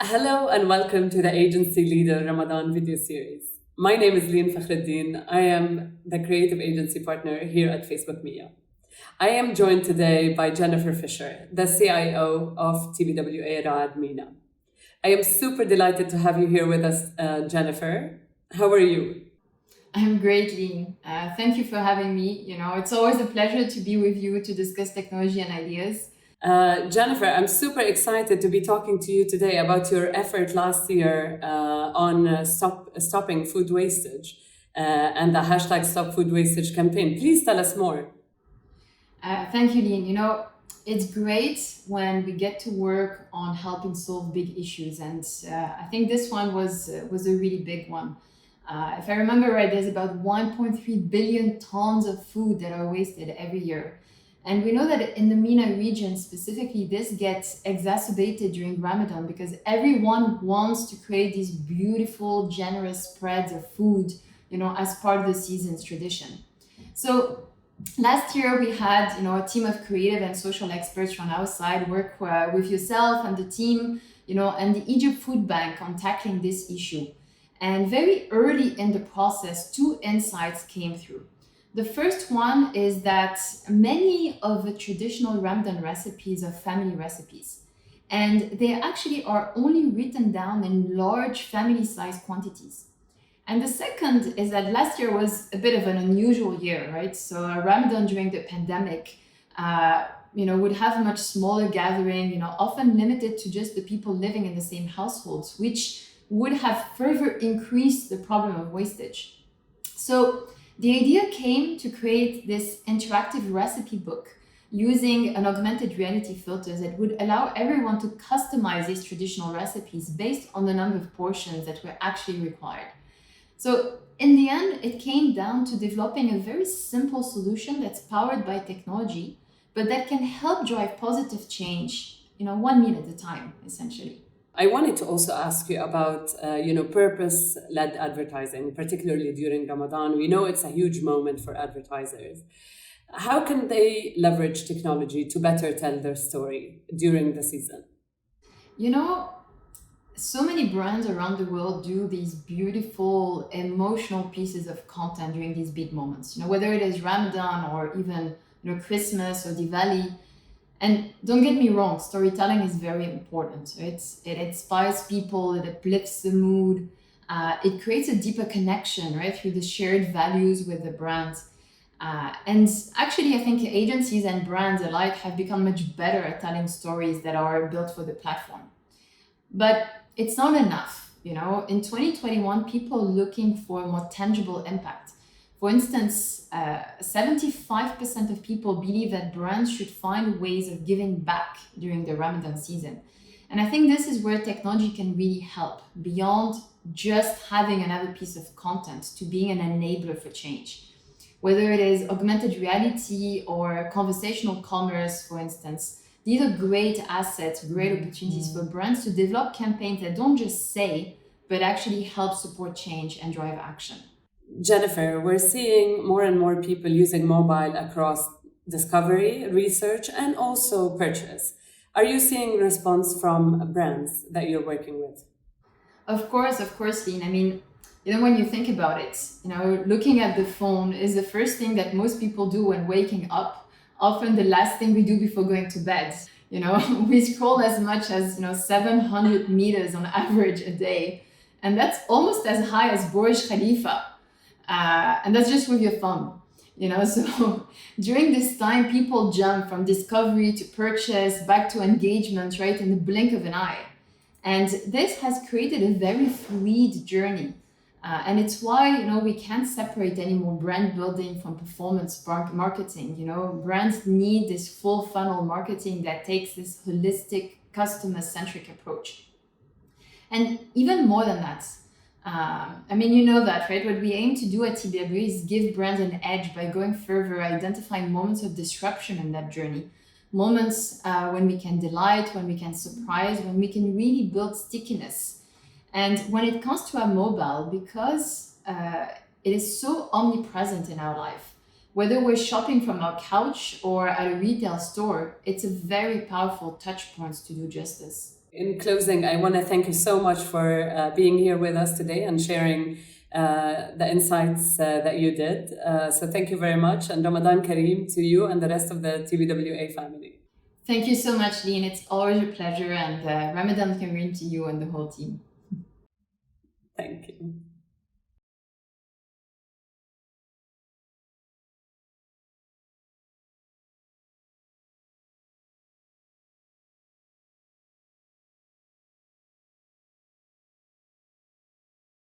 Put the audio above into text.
Hello and welcome to the Agency Leader Ramadan video series. My name is Leen Fakhreddin. I am the creative agency partner here at Facebook Mia. I am joined today by Jennifer Fischer, the CIO of TBWA Rad MENA. I am super delighted to have you here with us, Jennifer. How are you? I'm great, Leen. Thank you for having me. It's always a pleasure to be with you to discuss technology and ideas. Jennifer, I'm super excited to be talking to you today about your effort last year on stopping food wastage and the hashtag Stop Food Wastage campaign. Please tell us more. Thank you, Leen. It's great when we get to work on helping solve big issues, and I think this one was a really big one. If I remember right, there's about 1.3 billion tons of food that are wasted every year. And we know that in the MENA region specifically, this gets exacerbated during Ramadan because everyone wants to create these beautiful, generous spreads of food, as part of the season's tradition. So last year we had, a team of creative and social experts from our side work with yourself and the team, and the Egypt Food Bank on tackling this issue. And very early in the process, two insights came through. The first one is that many of the traditional Ramadan recipes are family recipes, and they actually are only written down in large family-sized quantities. And the second is that last year was a bit of an unusual year, right? So Ramadan during the pandemic, would have a much smaller gathering, often limited to just the people living in the same households, which would have further increased the problem of wastage. So the idea came to create this interactive recipe book using an augmented reality filters that would allow everyone to customize these traditional recipes based on the number of portions that were actually required. So in the end, it came down to developing a very simple solution that's powered by technology, but that can help drive positive change, one meal at a time, essentially. I wanted to also ask you about, purpose-led advertising, particularly during Ramadan. We know it's a huge moment for advertisers. How can they leverage technology to better tell their story during the season? You know, so many brands around the world do these beautiful emotional pieces of content during these big moments. Whether it is Ramadan or even Christmas or Diwali. And don't get me wrong, storytelling is very important. Right? It inspires people, it uplifts the mood, it creates a deeper connection, right, through the shared values with the brand. And actually, I think agencies and brands alike have become much better at telling stories that are built for the platform. But it's not enough. In 2021, people are looking for a more tangible impact. For instance, 75% of people believe that brands should find ways of giving back during the Ramadan season. And I think this is where technology can really help, beyond just having another piece of content to being an enabler for change. Whether it is augmented reality or conversational commerce, for instance, these are great assets, great opportunities for brands to develop campaigns that don't just say, but actually help support change and drive action. Jennifer, we're seeing more and more people using mobile across discovery, research, and also purchase. Are you seeing response from brands that you're working with? Of course, Leen. I mean, when you think about it, looking at the phone is the first thing that most people do when waking up, often the last thing we do before going to bed. We scroll as much as, 700 meters on average a day. And that's almost as high as Burj Khalifa. And that's just with your phone, So during this time, people jump from discovery to purchase back to engagement, right, in the blink of an eye. And this has created a very fluid journey. And it's why, we can't separate anymore brand building from performance marketing. Brands need this full funnel marketing that takes this holistic, customer-centric approach. And even more than that, you know that, right? What we aim to do at TBW is give brands an edge by going further, identifying moments of disruption in that journey. Moments when we can delight, when we can surprise, when we can really build stickiness. And when it comes to our mobile, because it is so omnipresent in our life, whether we're shopping from our couch or at a retail store, it's a very powerful touch point to do justice. In closing, I want to thank you so much for being here with us today and sharing the insights that you did. So thank you very much, and Ramadan Kareem to you and the rest of the TBWA family. Thank you so much, Leen. It's always a pleasure, and Ramadan Kareem to you and the whole team. Thank you.